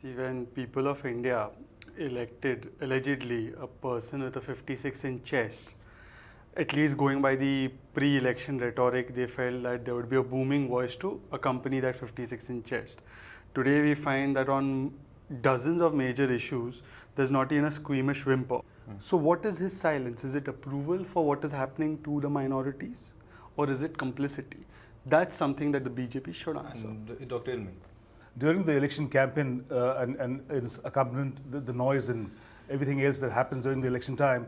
See, when people of India elected allegedly a person with a 56-inch chest, at least going by the pre-election rhetoric, they felt that there would be a booming voice to accompany that 56-inch chest. Today, we find that on dozens of major issues, there's not even a squeamish whimper. So, what is his silence? Is it approval for what is happening to the minorities, or is it complicity? That's something that the BJP should answer. And Dr. Ilmi. During the election campaign and its accompaniment, the noise and everything else that happens during the election time,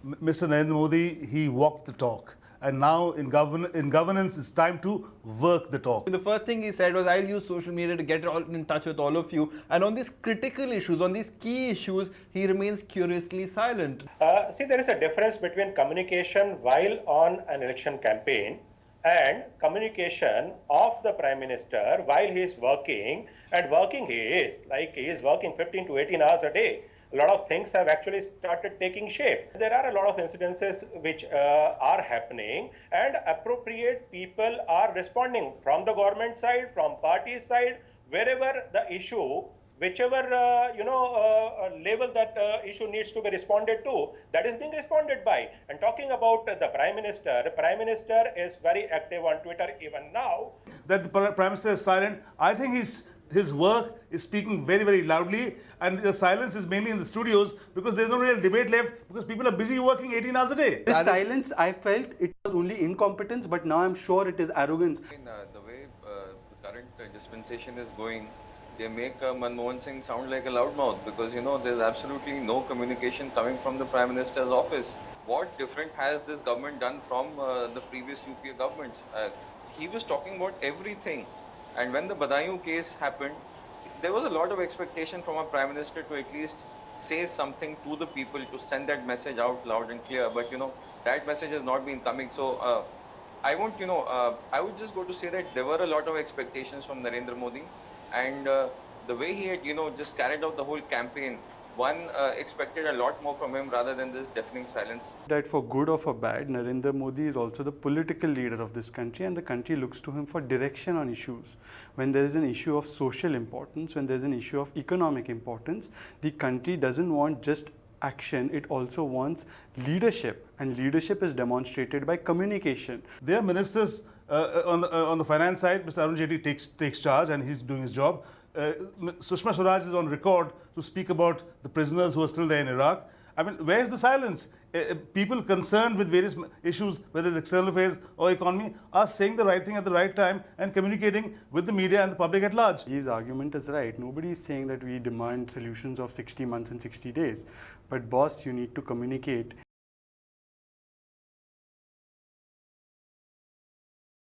Mr. Narendra Modi, he walked the talk. And now in governance, it's time to work the talk. The first thing he said was, I'll use social media to get in touch with all of you. And on these critical issues, on these key issues, he remains curiously silent. See, there is a difference between communication while on an election campaign and communication of the Prime Minister while he is working, and working he is working 15 to 18 hours a day. A lot of things have actually started taking shape. There are a lot of incidences which are happening, and appropriate people are responding from the government side, from party side, wherever the issue, whichever level that issue needs to be responded to, that is being responded by. And talking about the Prime Minister is very active on Twitter even now. That the Prime Minister is silent, I think his work is speaking very, very loudly, and the silence is mainly in the studios because there's no real debate left because people are busy working 18 hours a day. This silence, I felt it was only incompetence, but now I'm sure it is arrogance. The way the current dispensation is going, they make Manmohan Singh sound like a loudmouth because, there's absolutely no communication coming from the Prime Minister's office. What different has this government done from the previous UPA governments? He was talking about everything. And when the Badaयूं case happened, there was a lot of expectation from our Prime Minister to at least say something to the people, to send that message out loud and clear. But, that message has not been coming. So, I would just go to say that there were a lot of expectations from Narendra Modi. And the way he had, just carried out the whole campaign, one expected a lot more from him rather than this deafening silence. That for good or for bad, Narendra Modi is also the political leader of this country, and the country looks to him for direction on issues. When there is an issue of social importance, when there is an issue of economic importance, the country doesn't want just action, it also wants leadership, and leadership is demonstrated by communication. There are ministers on the finance side. Mr. Arun Jaitley takes charge and he's doing his job. Sushma Swaraj is on record to speak about the prisoners who are still there in Iraq. I mean, where's the silence? People concerned with various issues, whether it's external affairs or economy, are saying the right thing at the right time and communicating with the media and the public at large. His argument is right. Nobody is saying that we demand solutions of 60 months and 60 days. But boss, you need to communicate.